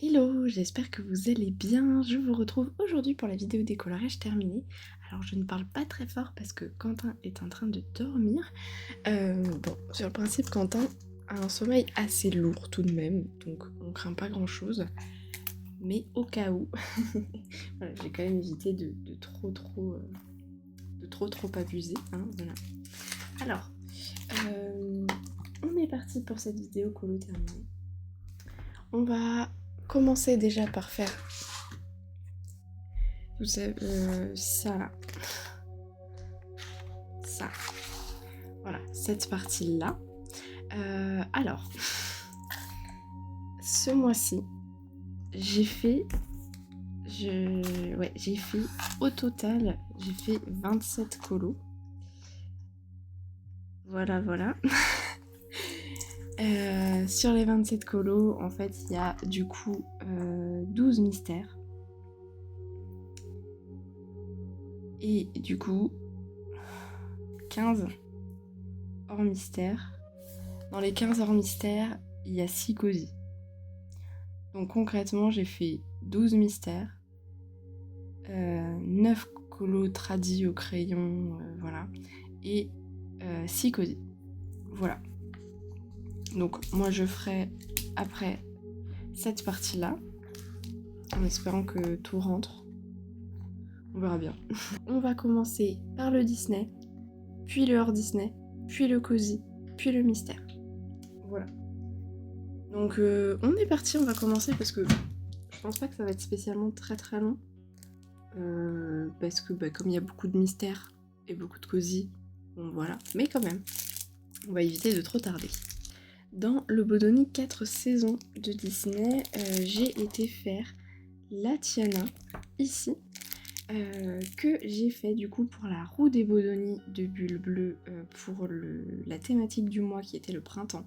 Hello, j'espère que vous allez bien. Je vous retrouve aujourd'hui pour la vidéo décolorage terminée. Alors je ne parle pas très fort parce que Quentin est en train de dormir. Bon, sur le principe, Quentin a un sommeil assez lourd tout de même, donc on craint pas grand chose. Mais au cas où, voilà, j'ai quand même évité de trop abuser. Hein, voilà. Alors, on est parti pour cette vidéo colo terminée. On va commencer déjà par faire, vous savez, ça là. Ça. Voilà, cette partie-là. Alors, ce mois-ci, j'ai fait... j'ai fait au total, j'ai fait 27 colos. Voilà, voilà. Sur les 27 colos, en fait, il y a du coup 12 mystères. Et du coup, 15 hors mystère. Dans les 15 hors mystère, il y a 6 cosy. Donc concrètement, j'ai fait 12 mystères, 9 colos tradis au crayon, voilà, et 6 cosy. Voilà. Donc moi je ferai après cette partie-là, en espérant que tout rentre. On verra bien. On va commencer par le Disney, puis le hors Disney, puis le cosy, puis le mystère. Voilà. Donc on est parti, on va commencer parce que je pense pas que ça va être spécialement très long. Parce que comme il y a beaucoup de mystères et beaucoup de cosy, bon voilà. Mais quand même, on va éviter de trop tarder. Dans le Bodoni 4 saisons de Disney, j'ai été faire la Tiana, ici, que j'ai fait du coup pour la roue des Bodoni de Bulle Bleue, pour la thématique du mois qui était le printemps,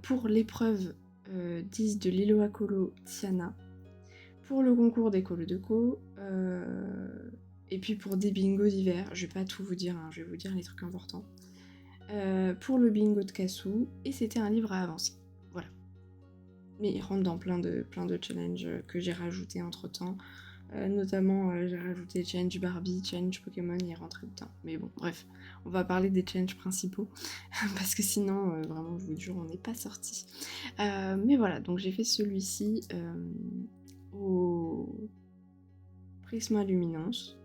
pour l'épreuve 10 de Liloa Colo Tiana, pour le concours des colos de co, et puis pour des bingos d'hiver. Je vais pas tout vous dire, hein, je vais vous dire les trucs importants. Pour le bingo de Cassou, et c'était un livre à avancer. Voilà. Mais il rentre dans plein de challenges que j'ai rajoutés entre temps. Notamment, j'ai rajouté challenge Barbie, challenge Pokémon, il est rentré dedans. Mais bon, bref, on va parler des challenges principaux, parce que sinon, vraiment, je vous jure, on n'est pas sorti. Mais voilà, donc j'ai fait celui-ci au Prisma Luminance.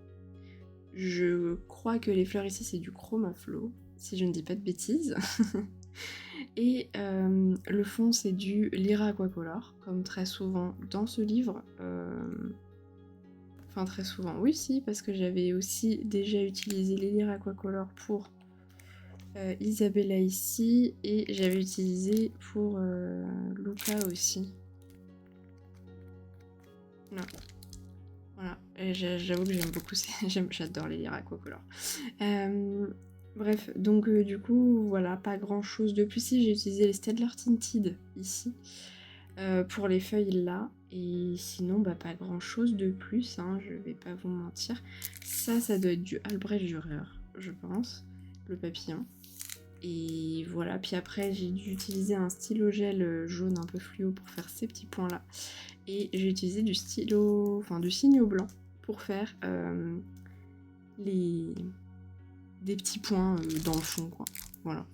Je crois que les fleurs ici, c'est du Chroma Flow, si je ne dis pas de bêtises. Et le fond, c'est du Lyra Aquacolor, comme très souvent dans ce livre. Enfin, très souvent, oui, si, parce que j'avais aussi déjà utilisé les Lyra Aquacolor pour Isabella ici, et j'avais utilisé pour Luca aussi. Non. Voilà, et j'avoue que j'aime beaucoup, j'adore les Lyra Aquacolor. Bref, donc du coup, voilà, pas grand chose de plus. Si j'ai utilisé les Staedtler Tinted ici, pour les feuilles là, et sinon, pas grand chose de plus, hein, je vais pas vous mentir. Ça doit être du Albrecht Dürer, je pense, le papillon. Et voilà, puis après j'ai dû utiliser un stylo gel jaune un peu fluo pour faire ces petits points là. Et j'ai utilisé du stylo, enfin du signo blanc pour faire des petits points dans le fond, quoi. Voilà.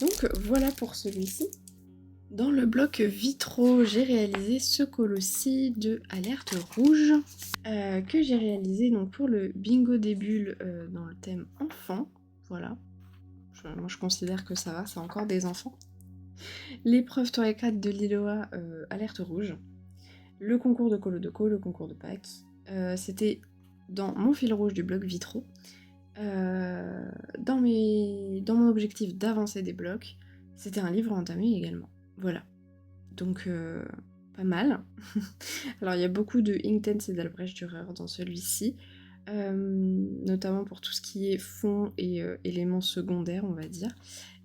Donc voilà pour celui-ci. Dans le bloc vitraux, j'ai réalisé ce colo-ci de Alerte Rouge, que j'ai réalisé donc pour le bingo des bulles dans le thème enfant. Voilà. Moi je considère que ça va, c'est encore des enfants. L'épreuve Tour et 4 de Liloa, Alerte Rouge. Le concours de colo de co, le concours de Pâques. C'était dans mon fil rouge du bloc vitraux. Dans mon objectif d'avancer des blocs, c'était un livre entamé également. Voilà. Donc, pas mal. Alors, il y a beaucoup de Inktense et d'Albrecht Dürer dans celui-ci, notamment pour tout ce qui est fond et éléments secondaires, on va dire.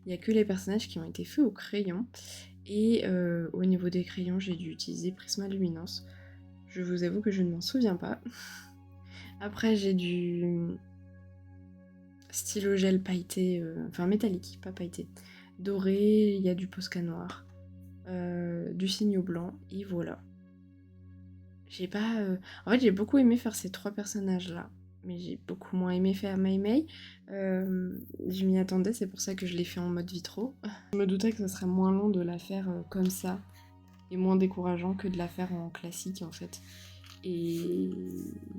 Il n'y a que les personnages qui ont été faits au crayon. Et au niveau des crayons, j'ai dû utiliser Prisma Luminance. Je vous avoue que je ne m'en souviens pas. Après, j'ai du stylo gel pailleté, enfin métallique, pas pailleté, doré, il y a du Posca noir, du du signe blanc, et voilà. J'ai pas... En fait, j'ai beaucoup aimé faire ces 3 personnages-là, mais j'ai beaucoup moins aimé faire Mei Mei. Je m'y attendais, c'est pour ça que je l'ai fait en mode vitro. Je me doutais que ce serait moins long de la faire comme ça, et moins décourageant que de la faire en classique, en fait. Et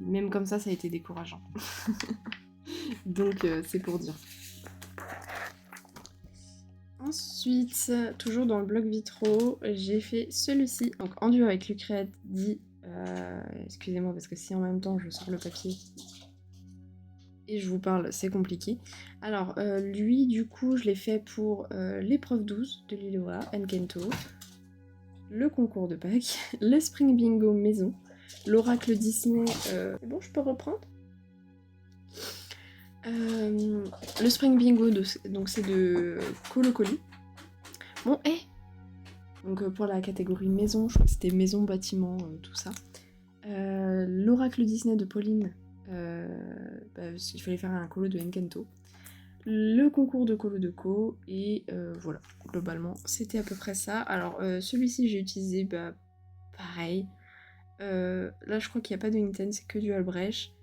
même comme ça a été décourageant. Donc, c'est pour dire. Ensuite, toujours dans le bloc vitro, j'ai fait celui-ci, donc en duo avec Lucrède. Excusez-moi parce que si en même temps je sors le papier et je vous parle, c'est compliqué. Alors, lui, du coup, je l'ai fait pour l'épreuve 12 de Liloa, Enkento, le concours de Pâques, le Spring Bingo maison, l'oracle Disney. C'est bon, je peux reprendre. Le Spring Bingo, donc c'est de Colo Coli. Bon, donc pour la catégorie maison, je crois que c'était maison, bâtiment, tout ça. L'oracle Disney de Pauline, parce qu'il fallait faire un colo de Enkento. Le concours de colo de Co, et voilà, globalement, c'était à peu près ça. Alors, celui-ci, j'ai utilisé, pareil. Là, je crois qu'il n'y a pas de Nintendo, c'est que du Albrecht.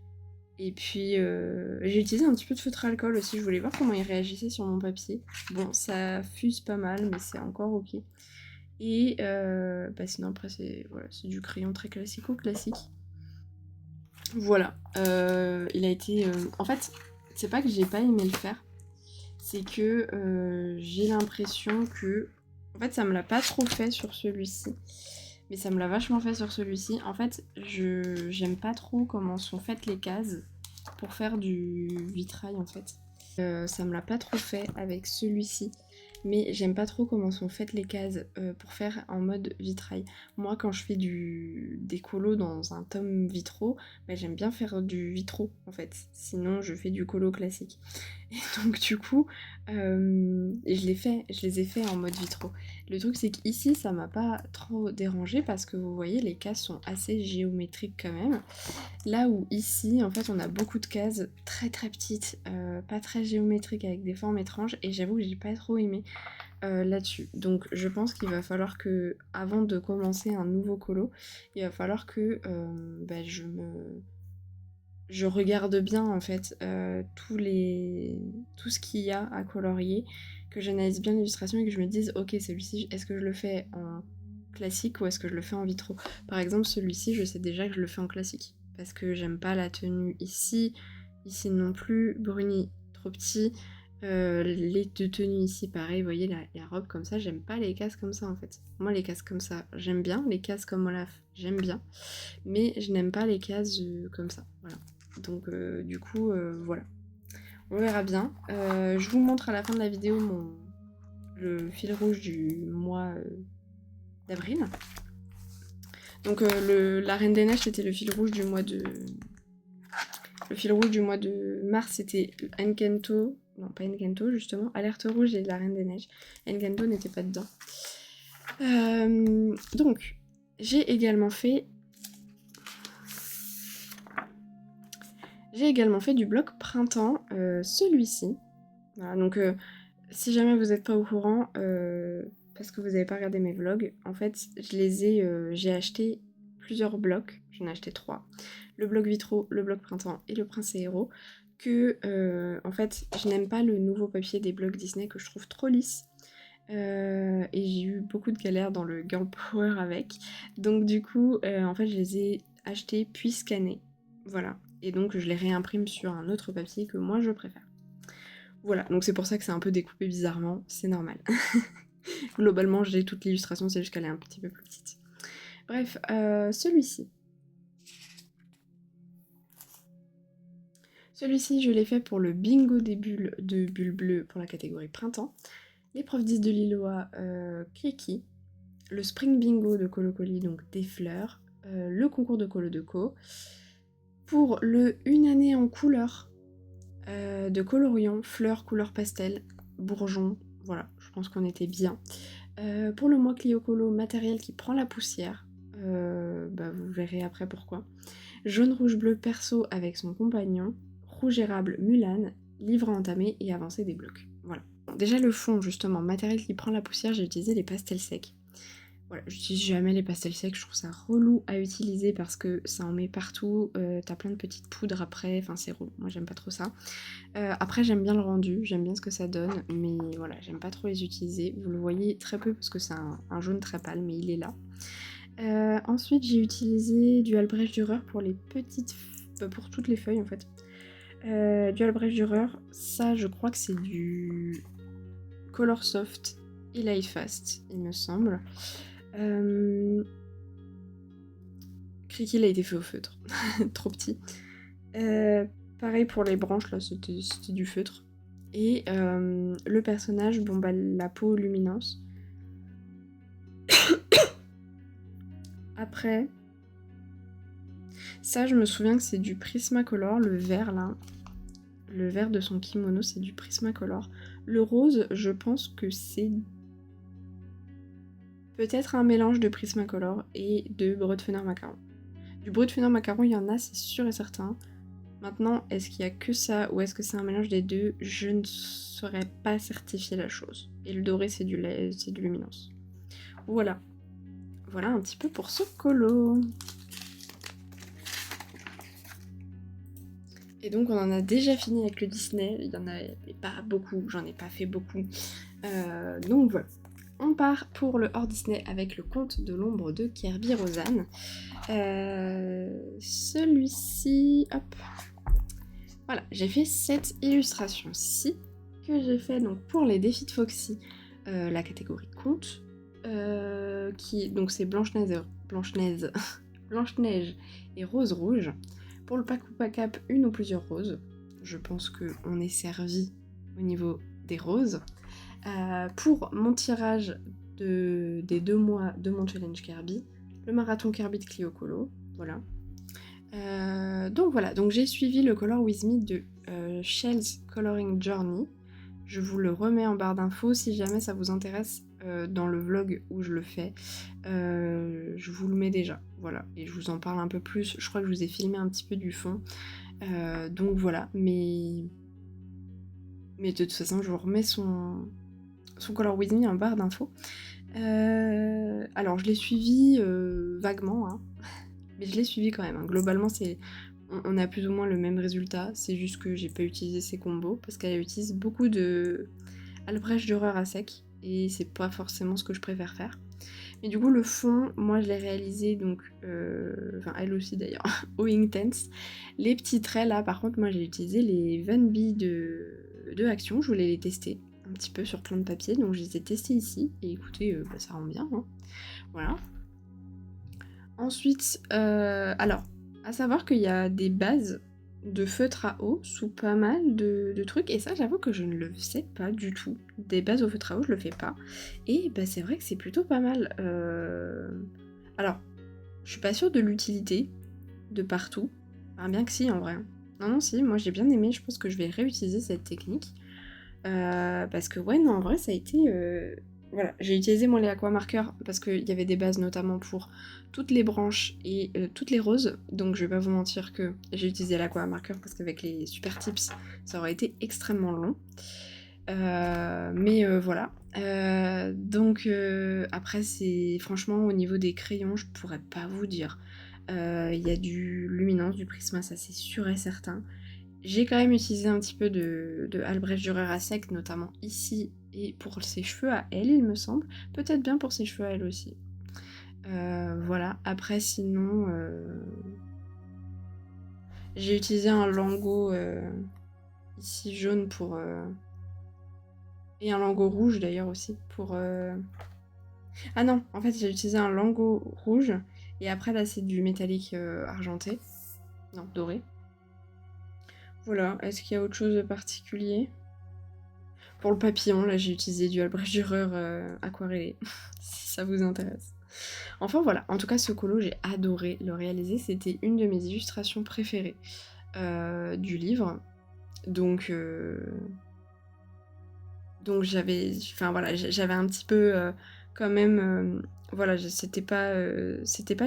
Et puis, j'ai utilisé un petit peu de feutre à alcool aussi, je voulais voir comment il réagissait sur mon papier. Bon, ça fuse pas mal, mais c'est encore ok. Et sinon, après, c'est voilà, du crayon très classico-classique. Voilà, il a été... En fait, c'est pas que j'ai pas aimé le faire, c'est que j'ai l'impression que... En fait, ça me l'a pas trop fait sur celui-ci, mais ça me l'a vachement fait sur celui-ci. En fait, j'aime pas trop comment sont faites les cases pour faire du vitrail, en fait. Ça me l'a pas trop fait avec celui-ci, mais j'aime pas trop comment sont faites les cases pour faire en mode vitrail. Moi, quand je fais des colos dans un tome vitro, j'aime bien faire du vitro en fait, sinon je fais du colo classique. Et donc du coup, je les ai fait en mode vitro. Le truc c'est qu'ici ça m'a pas trop dérangé parce que vous voyez les cases sont assez géométriques quand même. Là où ici en fait on a beaucoup de cases très très petites, pas très géométriques avec des formes étranges, et j'avoue que j'ai pas trop aimé là-dessus. Donc je pense qu'il va falloir que, avant de commencer un nouveau colo, il va falloir que je regarde bien en fait tout ce qu'il y a à colorier, que j'analyse bien l'illustration et que je me dise ok, celui-ci est-ce que je le fais en classique ou est-ce que je le fais en vitro. Par exemple celui-ci je sais déjà que je le fais en classique parce que j'aime pas la tenue ici non plus, Bruni trop petit, les deux tenues ici pareil, vous voyez la robe comme ça, j'aime pas les cases comme ça en fait. Moi les cases comme ça j'aime bien, les cases comme Olaf j'aime bien, mais je n'aime pas les cases comme ça, voilà. Donc du coup, voilà. On verra bien. Je vous montre à la fin de la vidéo le fil rouge du mois d'avril. Donc la Reine des Neiges, c'était le fil rouge du mois de... Le fil rouge du mois de mars, c'était Enkento. Non, pas Enkento, justement. Alerte rouge et la Reine des Neiges. Enkento n'était pas dedans. Donc, j'ai également fait du bloc printemps, celui-ci. Voilà, donc si jamais vous n'êtes pas au courant, parce que vous n'avez pas regardé mes vlogs, en fait j'ai acheté plusieurs blocs, j'en ai acheté 3. Le bloc vitro, le bloc printemps et le prince et héros, que en fait je n'aime pas le nouveau papier des blocs Disney que je trouve trop lisse. Et j'ai eu beaucoup de galères dans le Girl Power avec. Donc du coup, en fait je les ai achetés puis scannés. Voilà. Et donc je les réimprime sur un autre papier que moi je préfère. Voilà, donc c'est pour ça que c'est un peu découpé bizarrement, c'est normal. Globalement, j'ai toute l'illustration, c'est juste qu'elle est un petit peu plus petite. Bref, celui-ci. Celui-ci, je l'ai fait pour le bingo des bulles de bulles bleues pour la catégorie printemps, l'épreuve 10 de Liloa Kiki, le spring bingo de Colo Coli, donc des fleurs, le concours de Colo de Co, pour le une année en couleur de Colorion, fleurs couleur pastel, bourgeon, voilà, je pense qu'on était bien. Pour le mois Clio Colo, matériel qui prend la poussière, vous verrez après pourquoi. Jaune, rouge, bleu, perso avec son compagnon, rouge érable, Mulan, livre à entamer et avancer des blocs. Voilà. Bon, déjà le fond, justement, matériel qui prend la poussière, j'ai utilisé les pastels secs. Voilà, j'utilise jamais les pastels secs, je trouve ça relou à utiliser parce que ça en met partout, tu plein de petites poudres après, enfin c'est relou, moi j'aime pas trop ça. Après j'aime bien le rendu, j'aime bien ce que ça donne, mais voilà, j'aime pas trop les utiliser. Vous le voyez très peu parce que c'est un jaune très pâle, mais il est là. Ensuite j'ai utilisé du Albrecht Dürer pour les pour toutes les feuilles en fait. Du Albrecht Dürer, ça je crois que c'est du Color Soft et Light Fast, il me semble. Criquet a été fait au feutre, trop petit. Pareil pour les branches, là c'était du feutre. Et le personnage, bon bah la peau luminance. Après, ça je me souviens que c'est du Prismacolor, le vert là. Le vert de son kimono c'est du Prismacolor. Le rose, je pense que c'est peut-être un mélange de Prismacolor et de Brutfuner Macaron. Du Brutfuner Macaron, il y en a, c'est sûr et certain. Maintenant, est-ce qu'il y a que ça ou est-ce que c'est un mélange des deux? Je ne saurais pas certifier la chose. Et le doré, c'est du luminance. Voilà. Voilà un petit peu pour ce colo. Et donc on en a déjà fini avec le Disney. Il y en a pas beaucoup, j'en ai pas fait beaucoup. Donc voilà. On part pour le hors Disney avec le Conte de l'ombre de Kerby Rosanes. Celui-ci, hop. Voilà, j'ai fait cette illustration-ci que j'ai fait donc pour les défis de Foxy, la catégorie conte, donc c'est Blanche-Neige et Rose Rouge. Pour le pack ou pack up, une ou plusieurs roses. Je pense qu'on est servi au niveau des roses. Pour mon tirage des 2 mois de mon challenge Kirby, le marathon Kirby de Clio Colo, voilà. Donc voilà, donc j'ai suivi le Color With Me de Shell's Coloring Journey. Je vous le remets en barre d'infos si jamais ça vous intéresse dans le vlog où je le fais. Je vous le mets déjà, voilà. Et je vous en parle un peu plus. Je crois que je vous ai filmé un petit peu du fond. Donc voilà, mais de toute façon, je vous remets son Color With Me en barre d'infos. Alors je l'ai suivi vaguement, hein. Mais je l'ai suivi quand même, hein. Globalement, on a plus ou moins le même résultat, c'est juste que j'ai pas utilisé ses combos, parce qu'elle utilise beaucoup de Albrecht Dürer à sec, et c'est pas forcément ce que je préfère faire. Mais du coup, le fond, moi je l'ai réalisé, donc, enfin elle aussi d'ailleurs, au Inktense. Les petits traits là, par contre, moi j'ai utilisé les Van Bee de Action, je voulais les tester un petit peu sur plein de papier, donc je les ai testés ici, et écoutez, bah, ça rend bien, hein. Voilà. Ensuite, alors, à savoir qu'il y a des bases de feutre à eau sous pas mal de trucs, et ça j'avoue que je ne le sais pas du tout. Des bases au feutre à eau, je le fais pas. Et bah, c'est vrai que c'est plutôt pas mal. Alors, je suis pas sûre de l'utilité de partout. Enfin, bien que si en vrai. Non, non, si, moi j'ai bien aimé, je pense que je vais réutiliser cette technique. Parce que ouais, non, en vrai ça a été... Voilà, j'ai utilisé mon lait aquamarqueur parce qu'il y avait des bases notamment pour toutes les branches et toutes les roses, donc je vais pas vous mentir que j'ai utilisé l'aquamarqueur parce qu'avec les super tips ça aurait été extrêmement long. Mais voilà. Donc après c'est franchement au niveau des crayons je pourrais pas vous dire. Il y a du luminance, du prisma, ça c'est sûr et certain. J'ai quand même utilisé un petit peu de Albrecht Dürer à sec, notamment ici, et pour ses cheveux à elle, il me semble. Peut-être bien pour ses cheveux à elle aussi. Voilà, après sinon... j'ai utilisé un lingot ici jaune pour... et un lingot rouge d'ailleurs aussi pour... Ah non, en fait j'ai utilisé un lingot rouge, et après là c'est du métallique argenté. Non, doré. Voilà, est-ce qu'il y a autre chose de particulier? Pour le papillon, là j'ai utilisé du Albrecht Dürer aquarellé, si ça vous intéresse. Enfin voilà, en tout cas ce colo j'ai adoré le réaliser, c'était une de mes illustrations préférées du livre. Donc enfin voilà, j'avais un petit peu quand même, voilà, c'était pas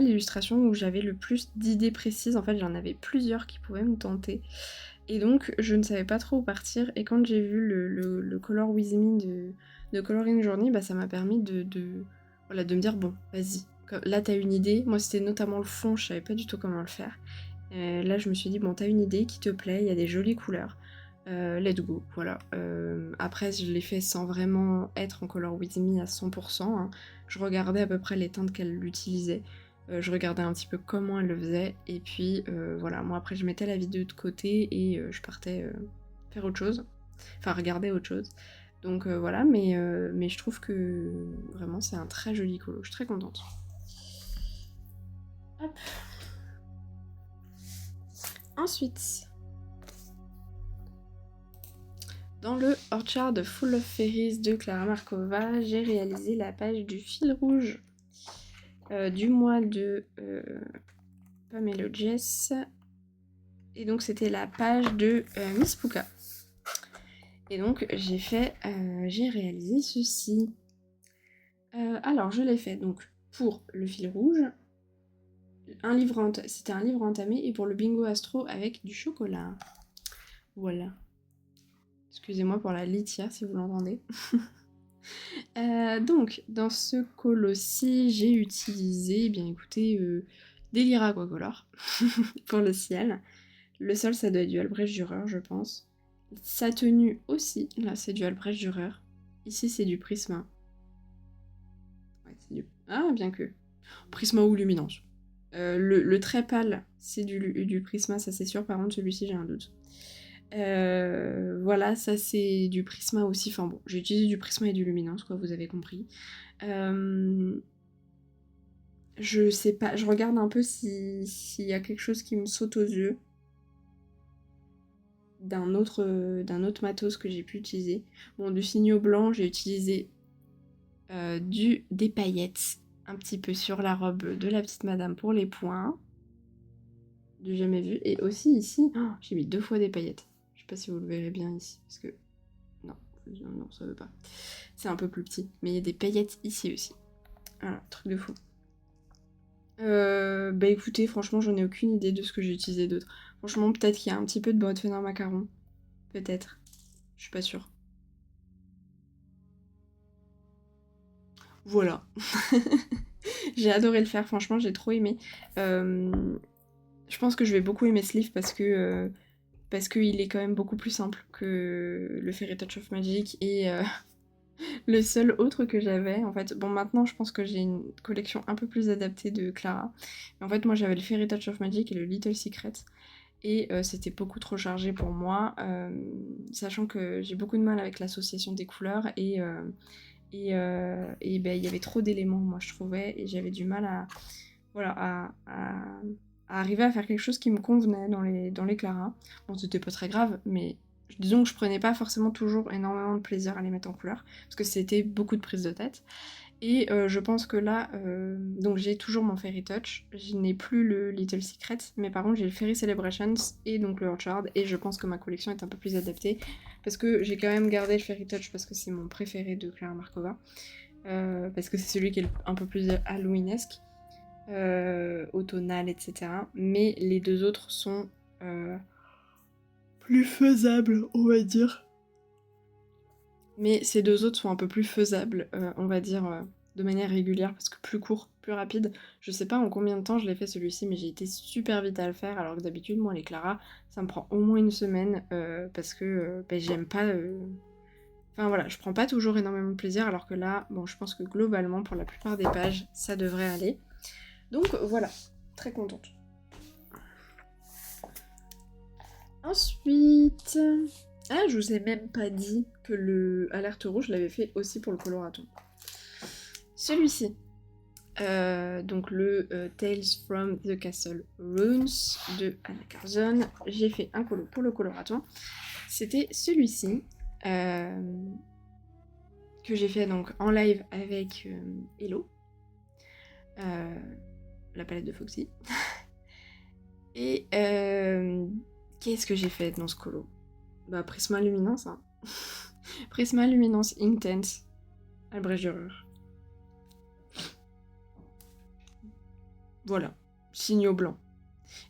l'illustration où j'avais le plus d'idées précises, en fait j'en avais plusieurs qui pouvaient me tenter. Et donc, je ne savais pas trop où partir, et quand j'ai vu le Color With Me de Coloring Journey, bah, ça m'a permis voilà, de me dire, bon, vas-y, là t'as une idée. Moi c'était notamment le fond, je savais pas du tout comment le faire. Là je me suis dit, bon, t'as une idée qui te plaît, il y a des jolies couleurs. Let's go, voilà. Après je l'ai fait sans vraiment être en Color With Me à 100%, hein. Je regardais à peu près les teintes qu'elle utilisait. Je regardais un petit peu comment elle le faisait. Et puis voilà, moi après je mettais la vidéo de côté et je partais faire autre chose. Enfin regarder autre chose. Donc voilà, mais je trouve que vraiment c'est un très joli colo. Je suis très contente. Hop. Ensuite, dans le Orchard Full of Fairies de Clara Markova, j'ai réalisé la page du fil rouge du mois de Pamela Jess. Et donc c'était la page de Miss Puka. Et donc j'ai réalisé ceci. Alors je l'ai fait donc pour le fil rouge, c'était un livre entamé, et pour le bingo astro avec du chocolat. Voilà. Excusez-moi pour la litière si vous l'entendez. Donc dans ce colo-ci, j'ai utilisé, bien écoutez, des Lyra Aquacolor pour le ciel. Le sol, ça doit être du Albrecht Dürer, je pense. Sa tenue aussi, là c'est du Albrecht Dürer. Ici c'est du Prisma. Ouais, c'est du... Ah, bien que. Prisma ou Luminance. Le très pâle, c'est du Prisma, ça c'est sûr. Par contre, celui-ci, j'ai un doute. Voilà, ça c'est du Prisma aussi. Enfin bon, j'ai utilisé du Prisma et du Luminance, quoi, vous avez compris. Je sais pas, je regarde un peu s'il y a quelque chose qui me saute aux yeux d'un autre matos que j'ai pu utiliser. Bon, du signaux blanc, j'ai utilisé des paillettes un petit peu sur la robe de la petite madame pour les points. Du jamais vu. Et aussi ici, oh, j'ai mis 2 fois des paillettes. Je sais pas si vous le verrez bien ici, parce que... Non, non, ça veut pas. C'est un peu plus petit. Mais il y a des paillettes ici aussi. Voilà, truc de fou. Bah écoutez, franchement, j'en ai aucune idée de ce que j'ai utilisé d'autre. Franchement, peut-être qu'il y a un petit peu de beurre de fenouil macaron. Peut-être. Je suis pas sûre. Voilà. J'ai adoré le faire, franchement, j'ai trop aimé. Je pense que je vais beaucoup aimer ce livre parce qu'il est quand même beaucoup plus simple que le Fairy Touch of Magic, et le seul autre que j'avais, en fait, bon maintenant je pense que j'ai une collection un peu plus adaptée de Clara, mais en fait moi j'avais le Fairy Touch of Magic et le Little Secret, et c'était beaucoup trop chargé pour moi, sachant que j'ai beaucoup de mal avec l'association des couleurs, et ben, il y avait trop d'éléments, moi je trouvais, et j'avais du mal à arriver à faire quelque chose qui me convenait dans les Clara. Bon, c'était pas très grave, mais disons que je prenais pas forcément toujours énormément de plaisir à les mettre en couleur, parce que c'était beaucoup de prise de tête. Et je pense que là, donc j'ai toujours mon Fairy Touch, je n'ai plus le Little Secret, mais par contre j'ai le Fairy Celebrations et donc le Orchard, et je pense que ma collection est un peu plus adaptée, parce que j'ai quand même gardé le Fairy Touch parce que c'est mon préféré de Clara Markova, parce que c'est celui qui est un peu plus halloweenesque, automnal, etc. Mais les deux autres sont plus faisables, on va dire. Mais ces deux autres sont un peu plus faisables, on va dire, de manière régulière, parce que plus court, plus rapide. Je sais pas en combien de temps je l'ai fait celui-ci, mais j'ai été super vite à le faire, alors que d'habitude, moi, les Clara, ça me prend au moins une semaine, parce que bah, j'aime pas... Enfin voilà, je prends pas toujours énormément de plaisir, alors que là, bon, je pense que globalement, pour la plupart des pages, ça devrait aller. Donc voilà, très contente. Ensuite... Ah, je vous ai même pas dit que le Alerte Rouge, je l'avais fait aussi pour le coloraton. Celui-ci. Donc le Tales from the Castle Runes de Anna Curzon. J'ai fait un colo pour le coloraton. C'était celui-ci. Que j'ai fait donc en live avec Hello. La palette de Foxy. Et qu'est-ce que j'ai fait dans ce colo? Bah, Prisma Luminance, hein. Prisma Luminance Intense, Albrecht Dürer. Voilà, signaux blancs.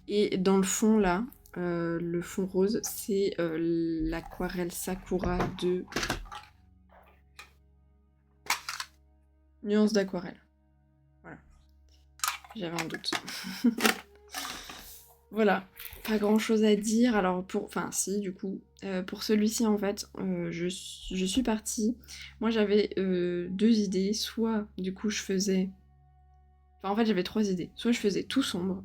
Et dans le fond, là, le fond rose, c'est l'aquarelle Sakura de Nuance d'aquarelle. j'avais un doute. Voilà, pas grand chose à dire. Alors enfin si du coup, pour celui-ci en fait, je suis partie. Moi j'avais 2 idées, soit du coup je faisais... Enfin en fait j'avais 3 idées. Soit je faisais tout sombre,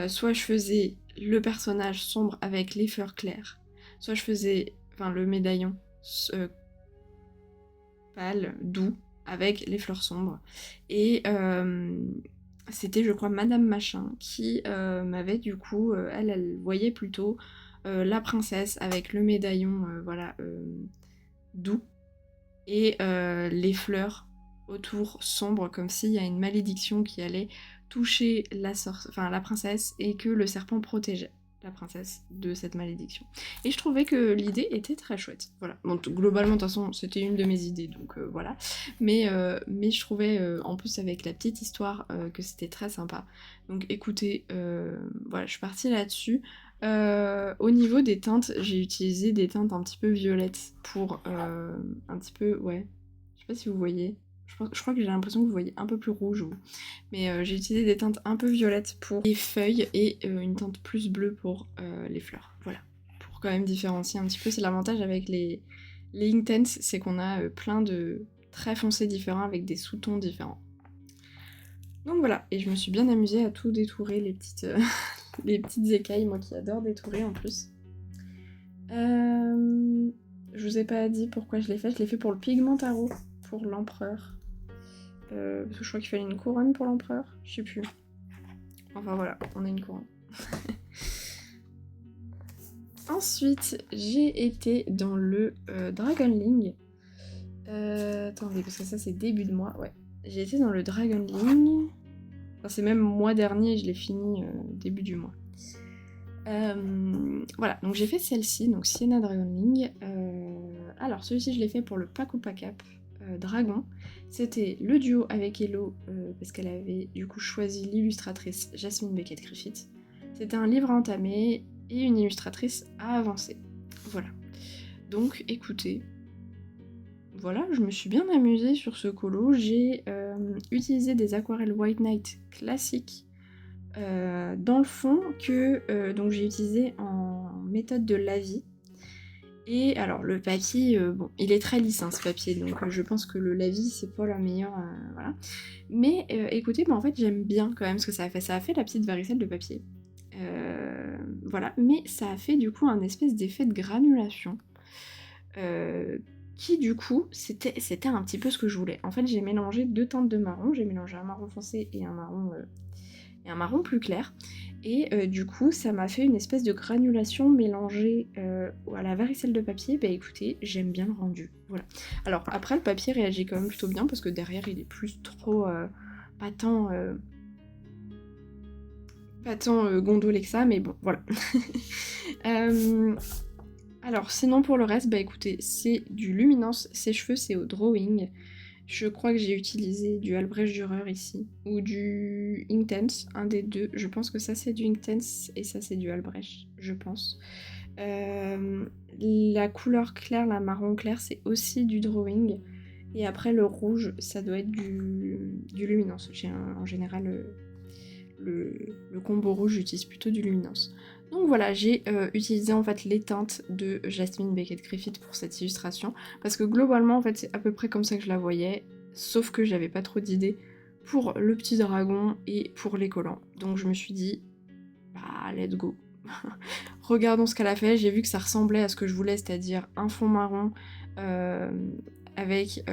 soit je faisais le personnage sombre avec les fleurs claires, soit je faisais enfin le médaillon pâle, doux, avec les fleurs sombres. Et c'était, je crois, Madame Machin qui m'avait du coup, elle voyait plutôt la princesse avec le médaillon, voilà, doux, et les fleurs autour sombres, comme s'il y a une malédiction qui allait toucher la princesse et que le serpent protégeait la princesse de cette malédiction. Et je trouvais que l'idée était très chouette. Voilà. Bon, globalement, de toute façon, c'était une de mes idées, donc voilà. Mais je trouvais, en plus avec la petite histoire, que c'était très sympa. Donc écoutez, voilà, je suis partie là-dessus. Au niveau des teintes, j'ai utilisé des teintes un petit peu violettes pour un petit peu, ouais, je sais pas si vous voyez, je crois que j'ai l'impression que vous voyez un peu plus rouge, mais j'ai utilisé des teintes un peu violettes pour les feuilles et une teinte plus bleue pour les fleurs, voilà, pour quand même différencier un petit peu. C'est l'avantage avec les Inktense, c'est qu'on a plein de traits foncés différents avec des sous-tons différents. Donc voilà, et je me suis bien amusée à tout détourer, les petites, les petites écailles, moi qui adore détourer en plus. Je vous ai pas dit pourquoi je l'ai fait pour le Pigmentaro, pour l'empereur. Parce que je crois qu'il fallait une couronne pour l'empereur, je sais plus. Enfin voilà, on a une couronne. Ensuite, j'ai été dans le Dragonling. Attendez, parce que ça c'est début de mois, ouais. J'ai été dans le Dragonling. Enfin, c'est même mois dernier, je l'ai fini début du mois. Voilà, donc j'ai fait celle-ci, donc Sienna Dragonling. Alors celui-ci je l'ai fait pour le Pack ou Pack-Up Dragon. C'était le duo avec Hello, parce qu'elle avait du coup choisi l'illustratrice Jasmine Beckett-Griffith. C'était un livre à entamer et une illustratrice à avancer. Voilà. Donc écoutez, voilà, je me suis bien amusée sur ce colo. J'ai utilisé des aquarelles White Knight classiques dans le fond que donc j'ai utilisé en méthode de lavis. Et alors le papier, bon, il est très lisse hein, ce papier, donc je pense que le lavis c'est pas la meilleure, voilà. Mais écoutez, bah, en fait j'aime bien quand même ce que ça a fait. Ça a fait la petite varicelle de papier. Voilà, mais ça a fait du coup un espèce d'effet de granulation. Qui du coup, c'était un petit peu ce que je voulais. En fait j'ai mélangé 2 teintes de marron, j'ai mélangé un marron foncé et un marron plus clair. Et du coup, ça m'a fait une espèce de granulation mélangée à la varicelle de papier. Bah écoutez, j'aime bien le rendu. Voilà. Alors après, le papier réagit quand même plutôt bien parce que derrière, il est plus trop pas tant gondolé que ça, mais bon, voilà. Alors sinon pour le reste, bah écoutez, c'est du Luminance sèche-cheveux, c'est au Drawing. Je crois que j'ai utilisé du Albrecht Dürer ici, ou du Inktense, un des deux. Je pense que ça c'est du Inktense et ça c'est du Albrecht, je pense. La couleur claire, la marron clair, c'est aussi du Drawing. Et après le rouge, ça doit être du Luminance. J'ai en général le combo rouge, j'utilise plutôt du Luminance. Donc voilà, j'ai utilisé en fait les teintes de Jasmine Beckett-Griffith pour cette illustration, parce que globalement en fait c'est à peu près comme ça que je la voyais, sauf que j'avais pas trop d'idées pour le petit dragon et pour les collants. Donc je me suis dit, bah let's go. Regardons ce qu'elle a fait, j'ai vu que ça ressemblait à ce que je voulais, c'est-à-dire un fond marron avec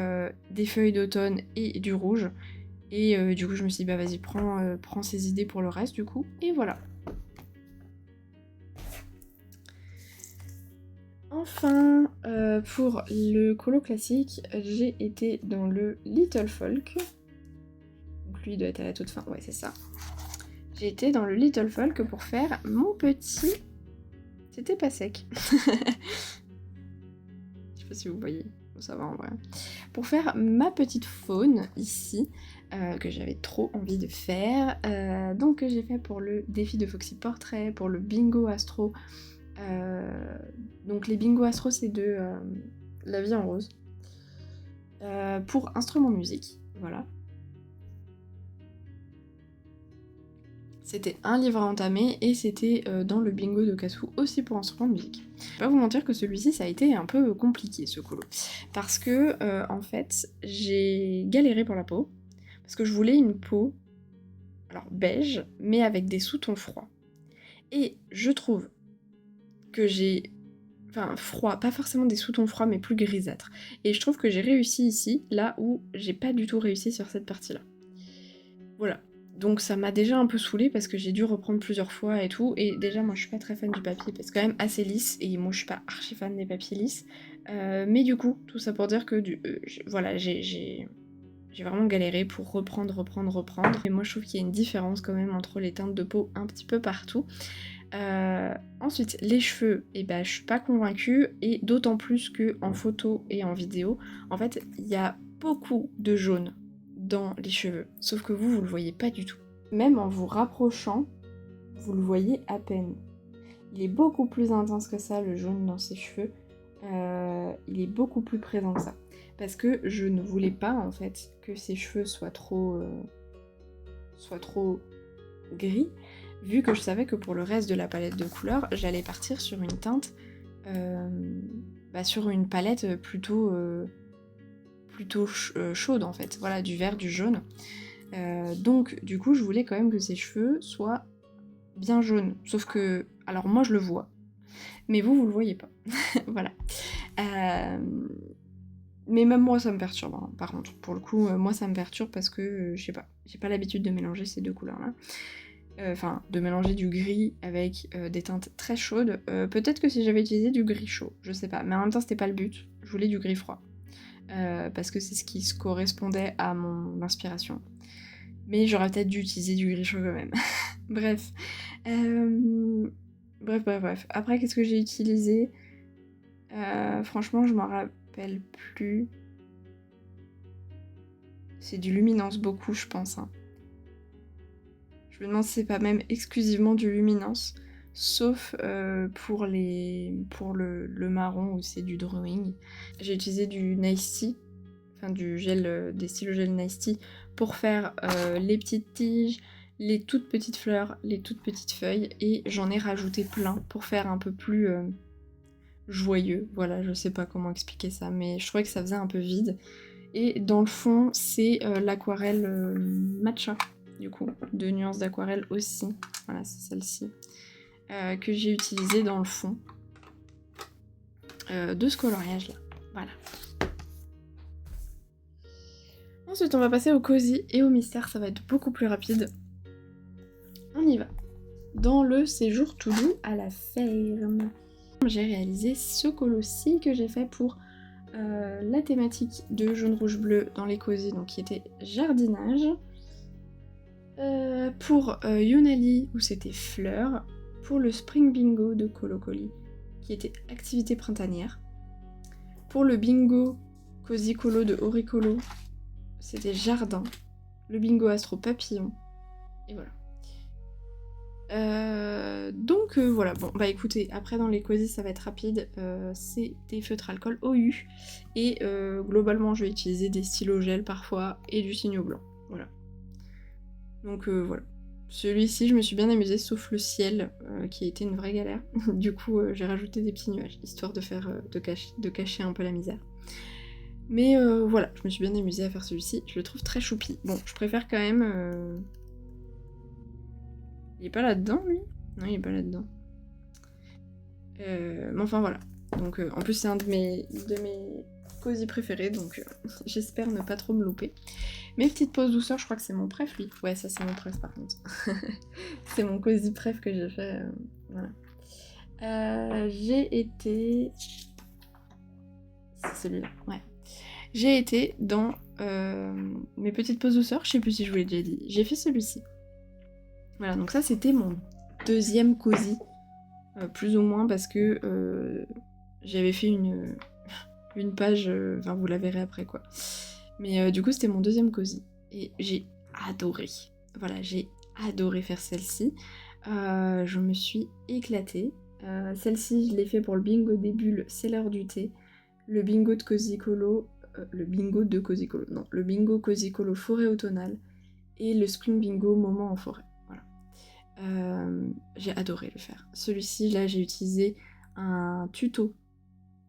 des feuilles d'automne et du rouge. Et du coup je me suis dit bah vas-y prends ces idées pour le reste du coup, et voilà. Enfin, pour le colo classique, j'ai été dans le Little Folk. Donc lui il doit être à la toute fin, ouais c'est ça. J'ai été dans le Little Folk pour faire mon petit... C'était pas sec. Je sais pas si vous voyez, ça va en vrai. Pour faire ma petite faune ici, que j'avais trop envie de faire. Donc j'ai fait pour le défi de Foxy Portrait, pour le Bingo Astro. Donc les Bingo Astro c'est de La vie en rose. Pour instrument musique, voilà. C'était un livre à entamer et c'était dans le bingo de Cassou aussi pour instrument de musique. Je vais pas vous mentir que celui-ci ça a été un peu compliqué ce colo. Parce que en fait j'ai galéré pour la peau. Parce que je voulais une peau, alors beige, mais avec des sous-tons froids. Et je trouve que j'ai... Enfin froid, pas forcément des sous-tons froids mais plus grisâtres. Et je trouve que j'ai réussi ici, là où j'ai pas du tout réussi sur cette partie-là. Voilà. Donc ça m'a déjà un peu saoulée parce que j'ai dû reprendre plusieurs fois et tout. Et déjà moi je suis pas très fan du papier parce que c'est quand même assez lisse et moi je suis pas archi fan des papiers lisses. Mais du coup, tout ça pour dire que voilà, j'ai vraiment galéré pour reprendre. Et moi je trouve qu'il y a une différence quand même entre les teintes de peau un petit peu partout. Ensuite, les cheveux, et ben je suis pas convaincue et d'autant plus que en photo et en vidéo, en fait il y a beaucoup de jaune dans les cheveux, sauf que vous le voyez pas du tout. Même en vous rapprochant, vous le voyez à peine. Il est beaucoup plus intense que ça, le jaune dans ses cheveux. Il est beaucoup plus présent que ça. Parce que je ne voulais pas, en fait, que ses cheveux soient trop gris, vu que je savais que pour le reste de la palette de couleurs, j'allais partir sur une teinte, sur une palette plutôt chaude en fait, voilà, du vert, du jaune. Donc du coup je voulais quand même que ses cheveux soient bien jaunes, sauf que, alors moi je le vois, mais vous le voyez pas, voilà. Mais même moi ça me perturbe, hein. Par contre, pour le coup, moi ça me perturbe parce que, je sais pas, j'ai pas l'habitude de mélanger ces deux couleurs-là. Enfin, de mélanger du gris avec des teintes très chaudes. Peut-être que si j'avais utilisé du gris chaud, je sais pas, mais en même temps c'était pas le but, je voulais du gris froid. Parce que c'est ce qui se correspondait à mon inspiration. Mais j'aurais peut-être dû utiliser du gris chaud quand même. Bref. Bref. Après, qu'est-ce que j'ai utilisé? Franchement, je m'en rappelle plus. C'est du Luminance beaucoup, je pense. Hein. Je me demande si c'est pas même exclusivement du Luminance. Sauf pour le marron où c'est du drawing. J'ai utilisé du Nice Tea, enfin du gel, des stylos gel Nice Tea pour faire les petites tiges, les toutes petites fleurs, les toutes petites feuilles, et j'en ai rajouté plein pour faire un peu plus joyeux. Voilà, je sais pas comment expliquer ça, mais je trouvais que ça faisait un peu vide. Et dans le fond, c'est l'aquarelle matcha, du coup, de nuances d'aquarelle aussi. Voilà, c'est celle-ci. Que j'ai utilisée dans le fond de ce coloriage-là. Voilà. Ensuite, on va passer au cosy et au mystère, ça va être beaucoup plus rapide. On y va. Dans le séjour tout doux à la ferme, j'ai réalisé ce colo-ci que j'ai fait pour la thématique de jaune, rouge, bleu dans les cosy, donc qui était jardinage. Pour Yunali, où c'était fleurs. Pour le Spring Bingo de Colocoli, qui était activité printanière. Pour le bingo Cozy Colo de Auricolo, c'était jardin. Le bingo Astro Papillon. Et voilà. Donc voilà, bon bah écoutez, après dans les cosy ça va être rapide, c'est des feutres alcool OU, et globalement je vais utiliser des stylos gel parfois, et du signo blanc, voilà. Donc voilà. Celui-ci, je me suis bien amusée, sauf le ciel, qui a été une vraie galère. Du coup, j'ai rajouté des petits nuages, histoire de faire, de cacher un peu la misère. Mais voilà, je me suis bien amusée à faire celui-ci. Je le trouve très choupi. Bon, je préfère quand même... Il est pas là-dedans, lui? Non, il est pas là-dedans. Mais enfin, voilà. Donc, en plus, c'est un de mes cosy préférés, donc j'espère ne pas trop me louper. Mes petites pauses douceur, je crois que c'est mon préf, lui. Ouais, ça, c'est mon préf, par contre. C'est mon cosy préf que j'ai fait, voilà. J'ai été... C'est celui-là, ouais. J'ai été dans mes petites pauses douceur, je sais plus si je vous l'ai déjà dit. J'ai fait celui-ci. Voilà, donc ça, c'était mon deuxième cosy. Plus ou moins parce que j'avais fait une page, enfin vous la verrez après quoi. Mais du coup c'était mon deuxième cosy et j'ai adoré. Voilà, j'ai adoré faire celle-ci. Je me suis éclatée. Celle-ci je l'ai fait pour le bingo des bulles, c'est l'heure du thé. Le bingo de Cozy Colo, le bingo Cozy Colo forêt automnale et le spring bingo moment en forêt. Voilà. J'ai adoré le faire. Celui-ci, là, j'ai utilisé un tuto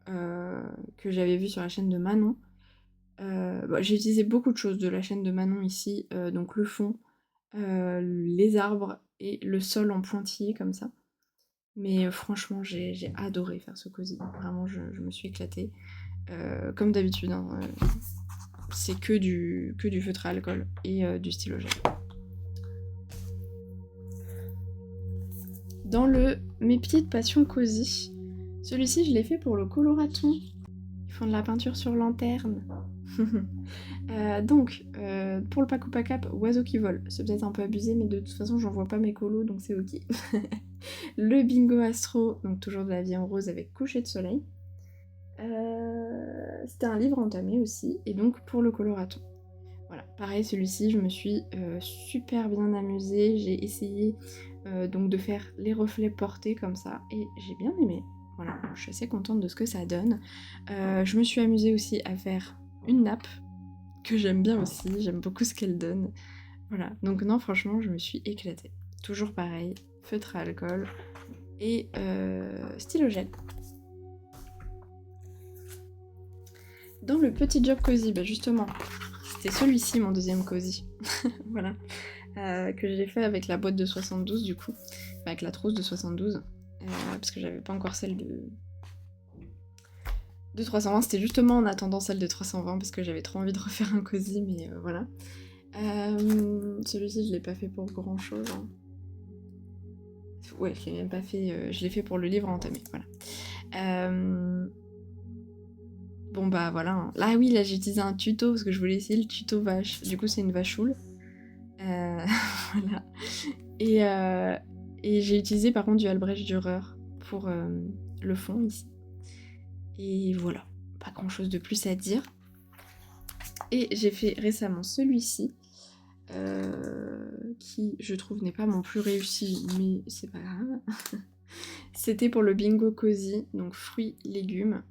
que j'avais vu sur la chaîne de Manon. J'ai utilisé beaucoup de choses de la chaîne de Manon ici, donc le fond, les arbres et le sol en pointillé comme ça. Mais franchement, j'ai adoré faire ce cosy. Vraiment, je me suis éclatée. Comme d'habitude, hein, c'est que du feutre à alcool et du stylo gel. Dans mes petites passions cosy, celui-ci je l'ai fait pour le coloraton. Ils font de la peinture sur lanterne. Pour le Paco Pacap, oiseau qui vole. C'est peut-être un peu abusé, mais de toute façon j'en vois pas mes colos, donc c'est ok. Le bingo astro, donc toujours de la vie en rose avec coucher de soleil. C'était un livre entamé aussi, et donc pour le coloraton. Voilà, pareil, celui-ci, je me suis super bien amusée. J'ai essayé donc de faire les reflets portés comme ça, et j'ai bien aimé. Voilà, je suis assez contente de ce que ça donne. Je me suis amusée aussi à faire une nappe, que j'aime bien aussi, j'aime beaucoup ce qu'elle donne. Voilà, donc non, franchement, je me suis éclatée. Toujours pareil, feutre à alcool et stylo gel. Dans le petit job cosy, bah justement, c'était celui-ci mon deuxième cosy. Voilà. Que j'ai fait avec la boîte de 72 du coup, enfin, avec la trousse de 72, parce que j'avais pas encore celle de 320, c'était justement en attendant celle de 320 parce que j'avais trop envie de refaire un cosy, mais voilà. Celui-ci je l'ai pas fait pour grand chose. Hein. Ouais, je l'ai même pas fait, je l'ai fait pour le livre entamé, voilà. Bon bah voilà. Hein. Là oui, là j'ai utilisé un tuto parce que je voulais essayer le tuto vache. Du coup c'est une vachoule. Voilà. Et j'ai utilisé par contre du Albrecht Dürer pour le fond ici. Et voilà, pas grand chose de plus à dire. Et j'ai fait récemment celui-ci, qui je trouve n'est pas mon plus réussi, mais c'est pas grave. C'était pour le bingo cosy, donc fruits, légumes.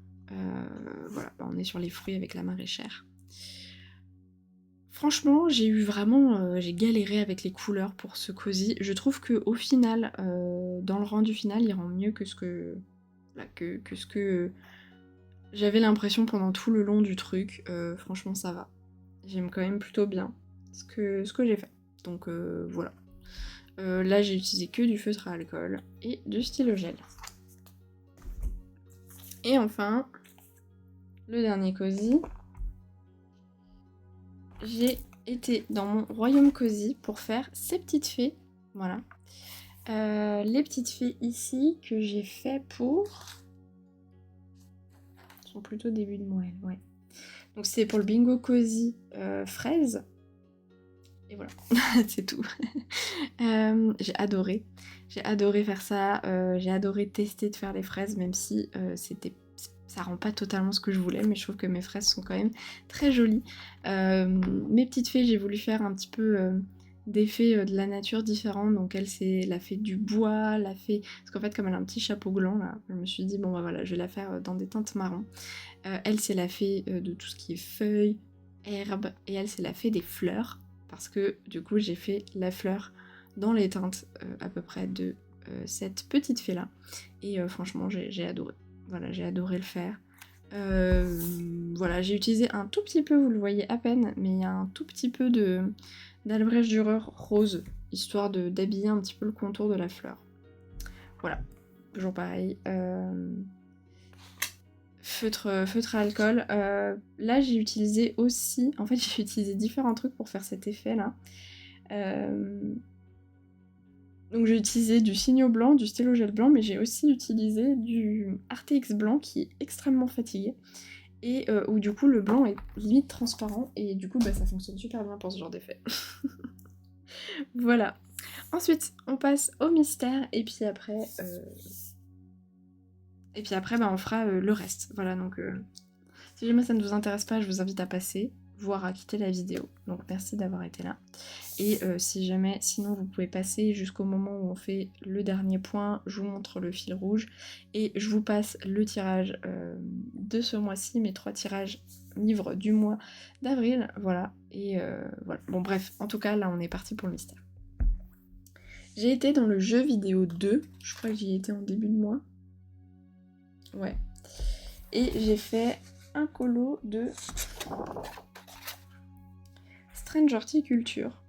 Voilà, on est sur les fruits avec la maraîchère. Franchement, j'ai galéré avec les couleurs pour ce cosy. Je trouve que au final, dans le rendu final, il rend mieux que ce que j'avais l'impression pendant tout le long du truc. Franchement, ça va. J'aime quand même plutôt bien ce que j'ai fait. Donc voilà. Là, j'ai utilisé que du feutre à alcool et du stylo gel. Et enfin, le dernier cosy. J'ai été dans mon royaume cosy pour faire ces petites fées. Voilà. Les petites fées ici que j'ai fait pour... Elles sont plutôt début de Noël, ouais. Donc c'est pour le bingo cosy fraise. Et voilà, c'est tout. J'ai adoré. J'ai adoré faire ça. J'ai adoré tester de faire les fraises, même si ça rend pas totalement ce que je voulais, mais je trouve que mes fraises sont quand même très jolies. Mes petites fées, j'ai voulu faire un petit peu des fées de la nature différentes. Donc elle, c'est la fée du bois, la fée... Parce qu'en fait, comme elle a un petit chapeau gland, là, je me suis dit, bon bah voilà, je vais la faire dans des teintes marron. Elle, c'est la fée de tout ce qui est feuilles, herbes, et elle, c'est la fée des fleurs. Parce que du coup j'ai fait la fleur dans les teintes à peu près de cette petite fée là et franchement j'ai adoré. Voilà, j'ai adoré le faire. Voilà, j'ai utilisé un tout petit peu, vous le voyez à peine, mais il y a un tout petit peu d'Albrecht Dürer rose, histoire d'habiller un petit peu le contour de la fleur. Voilà, toujours pareil. Feutre à alcool. Là, j'ai utilisé aussi... En fait, j'ai utilisé différents trucs pour faire cet effet-là. Donc, j'ai utilisé du Signo blanc, du stylo gel blanc, mais j'ai aussi utilisé du RTX blanc qui est extrêmement fatigué. Et où du coup, le blanc est limite transparent. Et du coup, bah, ça fonctionne super bien pour ce genre d'effet. Voilà. Ensuite, on passe au mystère. Et puis après... bah, on fera le reste. Voilà, donc si jamais ça ne vous intéresse pas, je vous invite à passer, voire à quitter la vidéo. Donc merci d'avoir été là. Et si jamais, sinon vous pouvez passer jusqu'au moment où on fait le dernier point, je vous montre le fil rouge, et je vous passe le tirage de ce mois-ci, mes 3 tirages livres du mois d'avril, voilà. Et voilà. Bon bref, en tout cas, là on est parti pour le mystère. J'ai été dans le jeu vidéo 2, je crois que j'y étais en début de mois. Ouais. Et j'ai fait un colo de Strange Horticulture.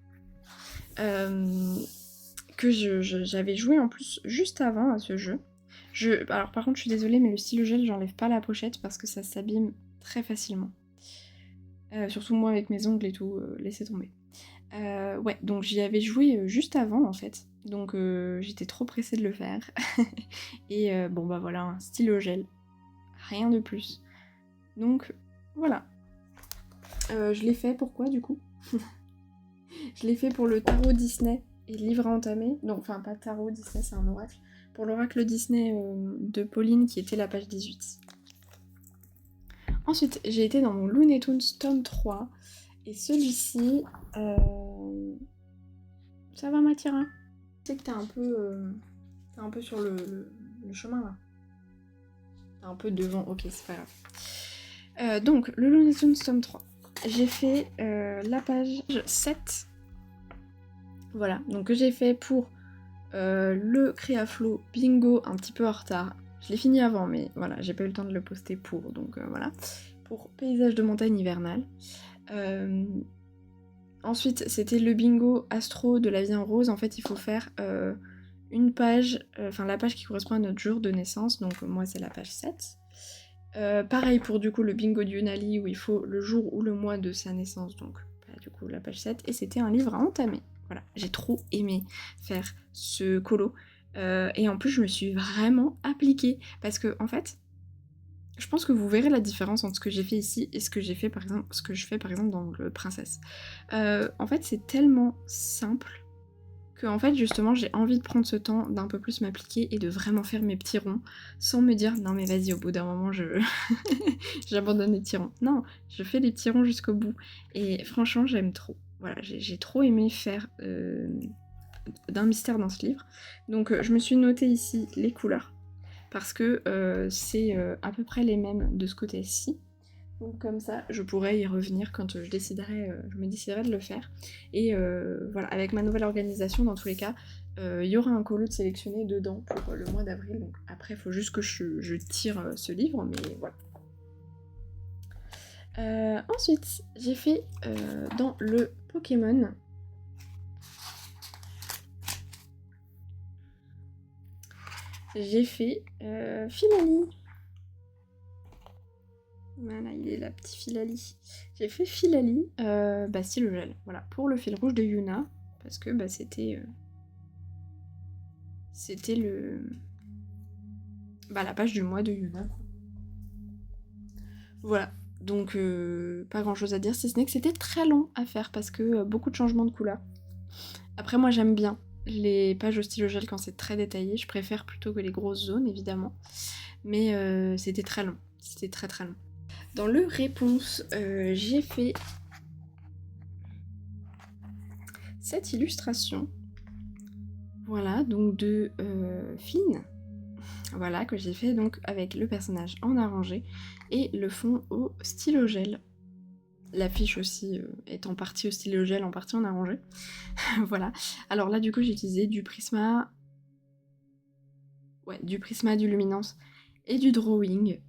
Que j'avais joué en plus juste avant à ce jeu. Alors par contre je suis désolée mais le stylo gel j'enlève pas la pochette parce que ça s'abîme très facilement. Surtout moi avec mes ongles et tout, laissez tomber. Ouais, donc j'y avais joué juste avant en fait. Donc j'étais trop pressée de le faire. Et bon bah voilà, un stylo gel. Rien de plus. Donc voilà. Je l'ai fait pourquoi du coup? Je l'ai fait pour le tarot Disney et le livre à entamer. Donc, enfin, pas tarot Disney, c'est un oracle. Pour l'oracle Disney de Pauline qui était la page 18. Ensuite, j'ai été dans mon Looney Tunes tome 3. Et celui-ci... Ça va, Mathira? Je sais que t'es un peu sur le chemin, là. T'es un peu devant. Ok, c'est pas grave. Donc, le Looney Tunes tome 3. J'ai fait la page 7. Voilà, donc que j'ai fait pour le Créaflow Bingo un petit peu en retard. Je l'ai fini avant, mais voilà, j'ai pas eu le temps de le poster pour, donc voilà. Pour Paysage de montagne hivernale. Ensuite, c'était le bingo Astro de la vie en rose. En fait, il faut faire une page, enfin la page qui correspond à notre jour de naissance, donc moi c'est la page 7. Pareil pour du coup le bingo de Yunali où il faut le jour ou le mois de sa naissance, donc bah, du coup la page 7. Et c'était un livre à entamer. Voilà, j'ai trop aimé faire ce colo. Et en plus, je me suis vraiment appliquée. Parce que, en fait, je pense que vous verrez la différence entre ce que j'ai fait ici et ce que j'ai fait, par exemple, ce que je fais, par exemple, dans le Princesse. En fait, c'est tellement simple que, en fait, justement, j'ai envie de prendre ce temps d'un peu plus m'appliquer et de vraiment faire mes petits ronds sans me dire, non mais vas-y, au bout d'un moment, j'abandonne les petits ronds. Non, je fais les petits ronds jusqu'au bout. Et franchement, j'aime trop. Voilà, j'ai trop aimé faire d'un mystère dans ce livre. Donc je me suis noté ici les couleurs, parce que c'est à peu près les mêmes de ce côté-ci. Donc comme ça, je pourrais y revenir quand je me déciderai de le faire. Et voilà, avec ma nouvelle organisation, dans tous les cas, il y aura un colo de sélectionné dedans pour le mois d'avril. Donc après, il faut juste que je tire ce livre, mais voilà. Ensuite, j'ai fait dans le Pokémon. J'ai fait Filali. Voilà, il est là, petit Filali. J'ai fait Filali, stylo gel, voilà, pour le fil rouge de Yuna, parce que bah, c'était la page du mois de Yuna. Voilà, donc pas grand chose à dire, si ce n'est que c'était très long à faire, parce que beaucoup de changements de couleur. Après, moi j'aime bien les pages au stylo gel quand c'est très détaillé, je préfère plutôt que les grosses zones, évidemment. Mais c'était très long, c'était très très long. Dans le réponse, j'ai fait cette illustration, voilà, donc de Finn, voilà, que j'ai fait donc avec le personnage en arrangé et le fond au stylo gel. L'affiche aussi est en partie au stylo gel, en partie en arrangé. Voilà. Alors là, du coup, j'ai utilisé du Prisma, du Luminance et du Drawing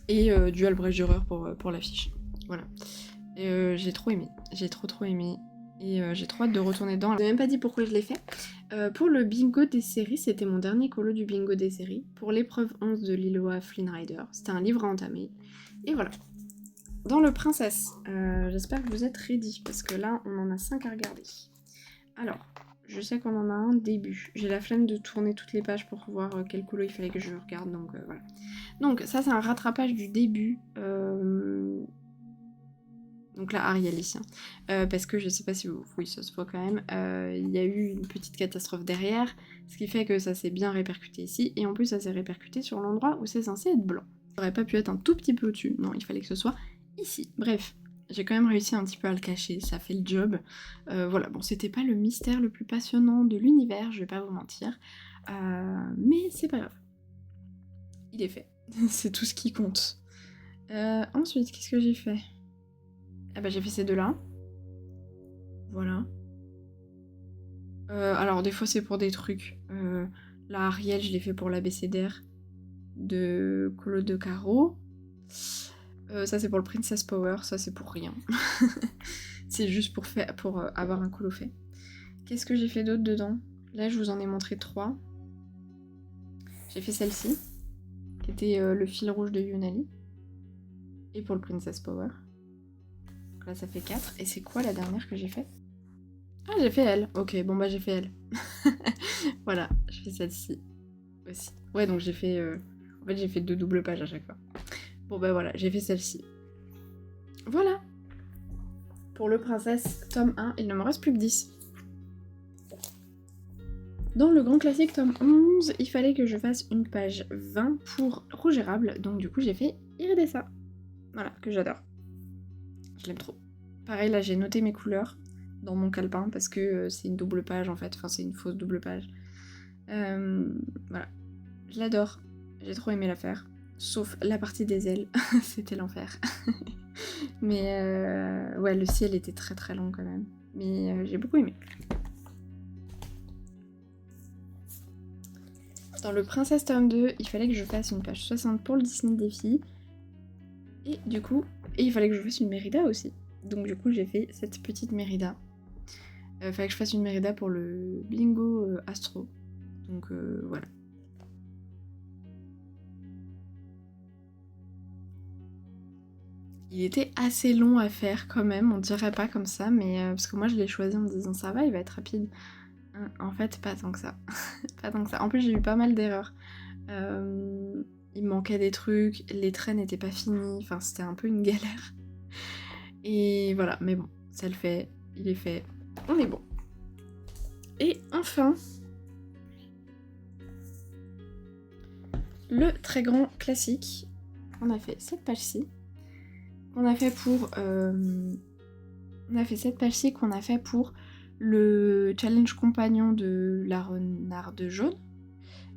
et du Albrecht Dürer pour l'affiche. Voilà. J'ai trop aimé, j'ai trop aimé. Et j'ai trop hâte de retourner dedans. Je n'ai même pas dit pourquoi je l'ai fait. Pour le bingo des séries, c'était mon dernier colo du bingo des séries. Pour l'épreuve 11 de Liloa Flynn Rider, c'était un livre à entamer. Et voilà. Dans le Princesse, j'espère que vous êtes ready, parce que là, on en a 5 à regarder. Alors, je sais qu'on en a un début. J'ai la flemme de tourner toutes les pages pour voir quel colo il fallait que je regarde, donc voilà. Donc ça, c'est un rattrapage du début. Donc là, Ariel ici. Parce que je sais pas si vous... Oui, ça se voit quand même. Il y a eu une petite catastrophe derrière, ce qui fait que ça s'est bien répercuté ici. Et en plus, ça s'est répercuté sur l'endroit où c'est censé être blanc. Ça aurait pas pu être un tout petit peu au-dessus. Non, il fallait que ce soit ici. Bref, j'ai quand même réussi un petit peu à le cacher. Ça fait le job. Voilà, bon, c'était pas le mystère le plus passionnant de l'univers, je vais pas vous mentir. Mais c'est pas grave. Il est fait. C'est tout ce qui compte. Ensuite, qu'est-ce que j'ai fait ? Ah bah j'ai fait ces deux-là. Voilà. Alors des fois c'est pour des trucs. La Ariel, je l'ai fait pour l'abécédaire de Colo de Caro. Ça c'est pour le Princess Power, ça c'est pour rien. C'est juste pour avoir un colo fait. Qu'est-ce que j'ai fait d'autre dedans? Là je vous en ai montré 3. J'ai fait celle-ci, qui était le fil rouge de Yunali. Et pour le Princess Power. Donc là ça fait 4. Et c'est quoi la dernière que j'ai fait? Ah j'ai fait elle. Ok, bon bah j'ai fait elle. Voilà, j'ai fait celle-ci aussi. Ouais donc j'ai fait... En fait j'ai fait 2 doubles pages à chaque fois. Bon bah voilà, j'ai fait celle-ci. Voilà. Pour le Princesse tome 1, il ne me reste plus que 10. Dans le grand classique tome 11, il fallait que je fasse une page 20 pour Rouge Érable, donc du coup j'ai fait Iridessa. Voilà, que j'adore. Je l'aime trop. Pareil, là j'ai noté mes couleurs dans mon calepin parce que c'est une double page en fait, enfin c'est une fausse double page. Voilà, je l'adore. J'ai trop aimé la faire. Sauf la partie des ailes, c'était l'enfer. Mais ouais, le ciel était très très long quand même. Mais j'ai beaucoup aimé. Dans le Princesse tome 2, il fallait que je fasse une page 60 pour le Disney Défi. Et du coup, il fallait que je fasse une Mérida aussi. Donc du coup, j'ai fait cette petite Mérida. Il fallait que je fasse une Mérida pour le Bingo Astro. Donc voilà. Il était assez long à faire quand même, on dirait pas comme ça, mais parce que moi je l'ai choisi en me disant ça va, il va être rapide. En fait, pas tant que ça. Pas tant que ça. En plus, j'ai eu pas mal d'erreurs. Il me manquait des trucs, les traits n'étaient pas finis, enfin c'était un peu une galère. Et voilà, mais bon, ça le fait, il est fait, on est bon. Et enfin, le très grand classique, on a fait cette page-ci, qu'on a fait pour... on a fait cette page-ci qu'on a fait pour le challenge compagnon de la renarde jaune.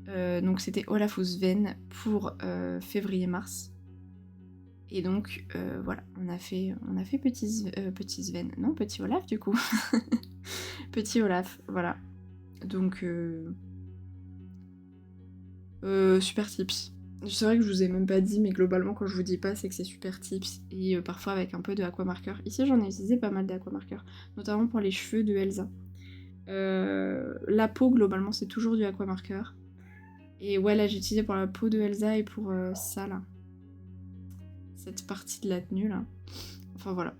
Donc c'était Olafus Sven pour février-mars. Et donc voilà, on a fait petit Sven, non petit Olaf du coup. Petit Olaf, voilà. Donc super tips. C'est vrai que je vous ai même pas dit, mais globalement quand je vous dis pas, c'est que c'est super tips. Et parfois avec un peu de aquamarqueur. Ici j'en ai utilisé pas mal d'aquamarqueur, notamment pour les cheveux de Elsa. La peau globalement c'est toujours du aquamarqueur. Et ouais là j'ai utilisé pour la peau de Elsa et pour ça là. Cette partie de la tenue là. Enfin voilà.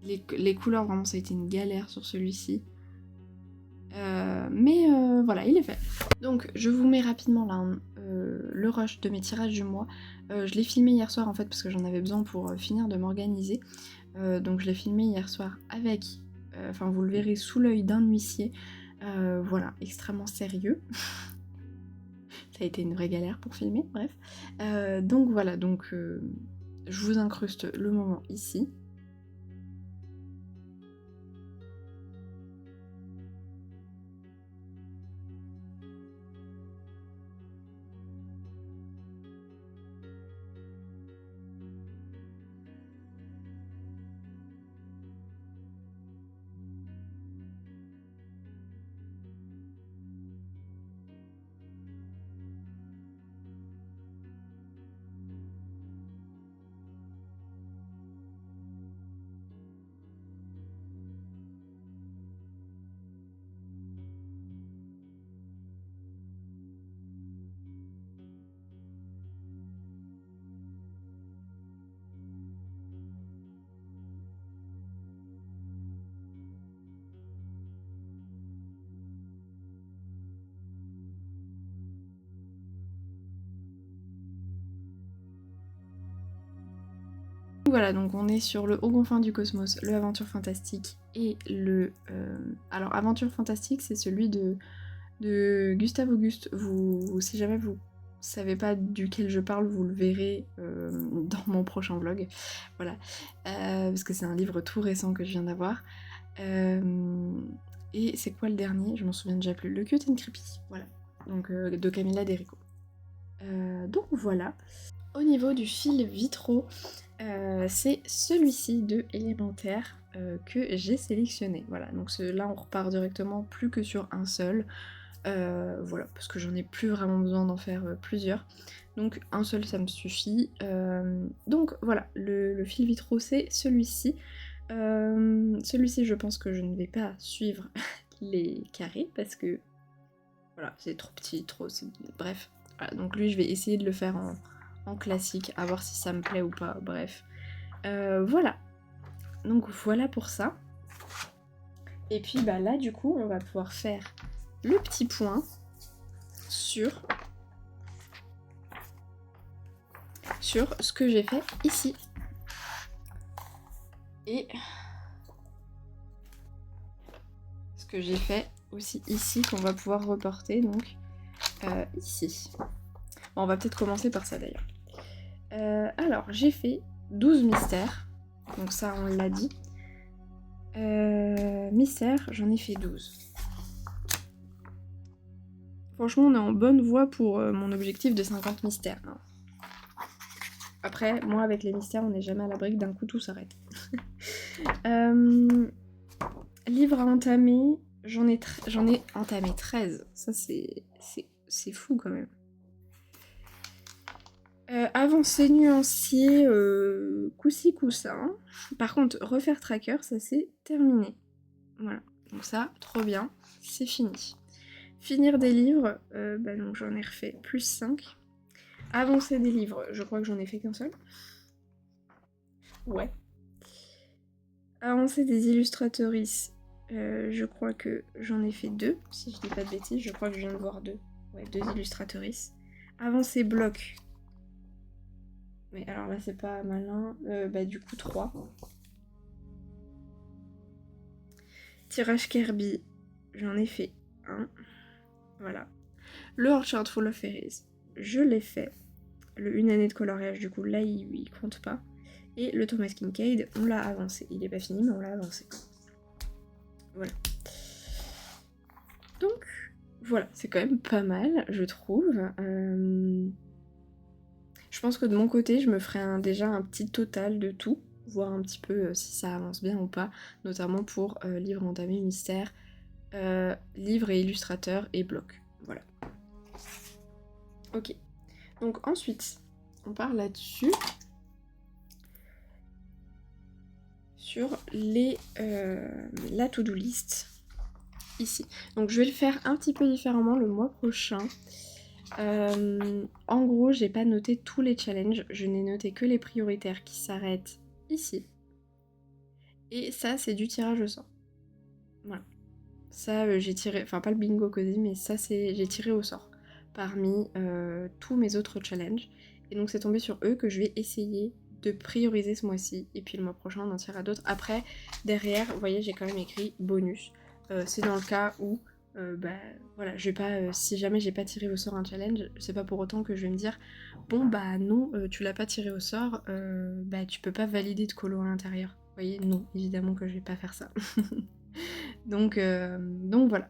Les couleurs vraiment ça a été une galère sur celui-ci. Mais voilà, il est fait. Donc je vous mets rapidement là le rush de mes tirages du mois. Je l'ai filmé hier soir en fait parce que j'en avais besoin pour finir de m'organiser. Donc je l'ai filmé hier soir avec, enfin vous le verrez sous l'œil d'un huissier. Voilà, extrêmement sérieux. Ça a été une vraie galère pour filmer, bref. Donc voilà, donc je vous incruste le moment ici. Voilà, donc on est sur le Haut Confin du Cosmos, le Aventure Fantastique et le... Alors, Aventure Fantastique, c'est celui de Gustave Auguste. Si jamais vous savez pas duquel je parle, vous le verrez dans mon prochain vlog. Voilà. Parce que c'est un livre tout récent que je viens d'avoir. Et c'est quoi le dernier? Je m'en souviens déjà plus. Le Cute and Creepy. Voilà. Donc, de Camilla Derico. Donc voilà. Au niveau du fil vitraux, c'est celui-ci de Élémentaire. que j'ai sélectionné. Voilà, donc là on repart directement plus que sur un seul. Voilà, parce que j'en ai plus vraiment besoin d'en faire plusieurs. Donc un seul ça me suffit. Donc voilà, le fil vitro c'est celui-ci. Celui-ci je pense que je ne vais pas suivre les carrés parce que voilà, c'est trop petit, bref. Voilà, donc lui je vais essayer de le faire en classique, à voir si ça me plaît ou pas, bref. Voilà, donc voilà pour ça. Et puis bah là du coup on va pouvoir faire le petit point sur ce que j'ai fait ici. Et ce que j'ai fait aussi ici qu'on va pouvoir reporter donc ici. Bon, on va peut-être commencer par ça d'ailleurs. Alors j'ai fait 12 mystères, donc ça on l'a dit. Mystères, j'en ai fait 12. Franchement, on est en bonne voie pour mon objectif de 50 mystères. Hein. Après, moi, avec les mystères, on n'est jamais à l'abri que d'un coup tout s'arrête. Livre à entamer, j'en ai entamé 13. Ça, c'est fou quand même. Avancé nuancier, coup-ci, coup-ça. Hein. Par contre, refaire tracker, ça c'est terminé. Voilà, donc ça, trop bien, c'est fini. Finir des livres, donc j'en ai refait plus 5. Avancer des livres, je crois que j'en ai fait qu'un seul. Ouais. Avancer des illustratrices, je crois que j'en ai fait 2, si je dis pas de bêtises, je crois que je viens de voir 2. Ouais, 2 illustratrices. Avancer bloc. Mais alors là c'est pas malin, du coup 3. Tirage Kirby, j'en ai fait 1. Voilà. Le Orchard Full of Fairies, je l'ai fait. Le une année de coloriage, du coup, là, il compte pas. Et le Thomas Kincaid, on l'a avancé. Il est pas fini, mais on l'a avancé. Voilà. Donc, voilà, c'est quand même pas mal, je trouve. Je pense que de mon côté, je me ferai déjà un petit total de tout, voir un petit peu si ça avance bien ou pas, notamment pour livre entamé, mystère, livre et illustrateur et bloc. Voilà. Ok. Donc ensuite, on part là-dessus. Sur la to-do list ici. Donc je vais le faire un petit peu différemment le mois prochain. En gros, j'ai pas noté tous les challenges, je n'ai noté que les prioritaires qui s'arrêtent ici. Et ça, c'est du tirage au sort. Voilà. Ça, j'ai tiré, enfin pas le bingo cosy, mais ça, j'ai tiré au sort parmi tous mes autres challenges. Et donc c'est tombé sur eux que je vais essayer de prioriser ce mois-ci, et puis le mois prochain on en tirera d'autres. Après, derrière, vous voyez, j'ai quand même écrit bonus. C'est dans le cas où, voilà, je vais pas, si jamais j'ai pas tiré au sort un challenge, c'est pas pour autant que je vais me dire, bon bah non, tu l'as pas tiré au sort, tu peux pas valider de colo à l'intérieur. Vous voyez, non, évidemment que je vais pas faire ça. donc voilà.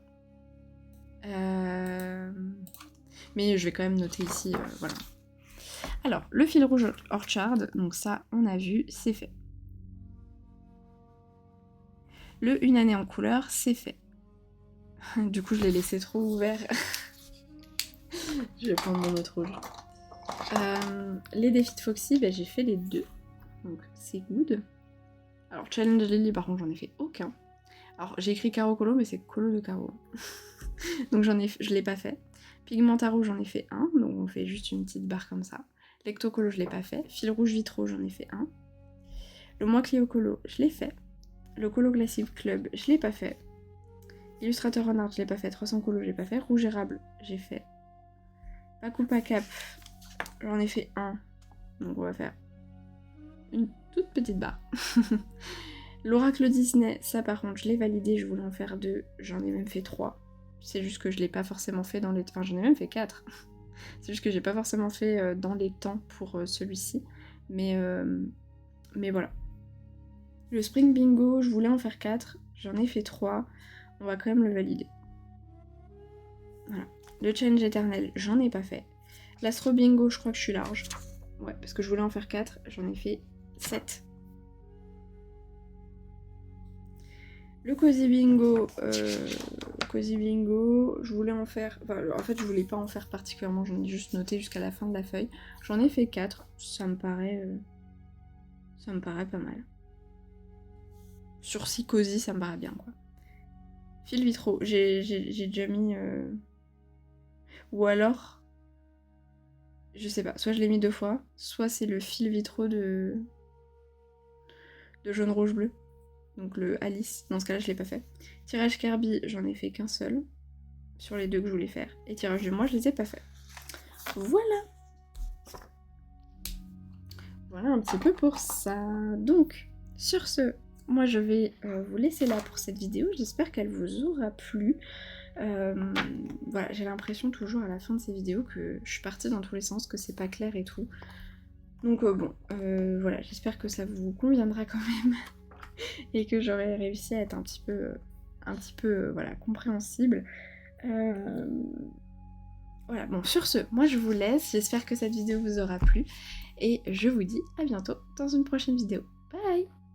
Mais je vais quand même noter ici, voilà. Alors, le fil rouge Orchard, donc ça, on a vu, c'est fait. Le une année en couleur, c'est fait. Du coup, je l'ai laissé trop ouvert. Je vais prendre mon autre rouge. Les défis de Foxy, j'ai fait les 2. Donc, c'est good. Alors, Challenge Lily, par contre, j'en ai fait aucun. Alors, j'ai écrit Caro Colo, mais c'est Colo de Caro. Donc, je l'ai pas fait. Pigmentaro, j'en ai fait 1. Donc, on fait juste une petite barre comme ça. Lectocolo, je l'ai pas fait. Fil rouge vitro, j'en ai fait 1. Le mois Clio Colo, je l'ai fait. Le Colo Classic Club, je l'ai pas fait. Illustrateur en art, je l'ai pas fait. 300 Colo, j'ai pas fait. Rouge érable, j'ai fait. Pacupa Cap, j'en ai fait 1. Donc on va faire une toute petite barre. L'Oracle Disney, ça par contre, je l'ai validé. Je voulais en faire 2. J'en ai même fait 3. C'est juste que je l'ai pas forcément fait dans les... Enfin, j'en ai même fait 4. C'est juste que j'ai pas forcément fait dans les temps pour celui-ci. Mais voilà. Le Spring Bingo, je voulais en faire 4. J'en ai fait 3. On va quand même le valider. Voilà. Le Challenge éternel, j'en ai pas fait. L'Astro Bingo, je crois que je suis large. Ouais, parce que je voulais en faire 4. J'en ai fait 7. Le Cozy Bingo, je voulais en faire... Enfin, en fait, je voulais pas en faire particulièrement, j'en ai juste noté jusqu'à la fin de la feuille. J'en ai fait 4, ça me paraît pas mal. Sur 6 Cozy, ça me paraît bien, quoi. Fil vitraux, j'ai déjà mis... Ou alors... Je sais pas, soit je l'ai mis 2 fois, soit c'est le fil vitraux de jaune, rouge, bleu. Donc le Alice, dans ce cas-là, je l'ai pas fait. Tirage Kirby, j'en ai fait qu'un seul. Sur les 2 que je voulais faire. Et tirage de moi, je les ai pas fait. Voilà. Voilà un petit peu pour ça. Donc, sur ce, moi je vais vous laisser là pour cette vidéo. J'espère qu'elle vous aura plu. Voilà, j'ai l'impression toujours à la fin de ces vidéos que je suis partie dans tous les sens, que c'est pas clair et tout. Donc voilà, j'espère que ça vous conviendra quand même. Et que j'aurai réussi à être un petit peu voilà, compréhensible. Voilà, bon, sur ce, moi je vous laisse, j'espère que cette vidéo vous aura plu, et je vous dis à bientôt dans une prochaine vidéo.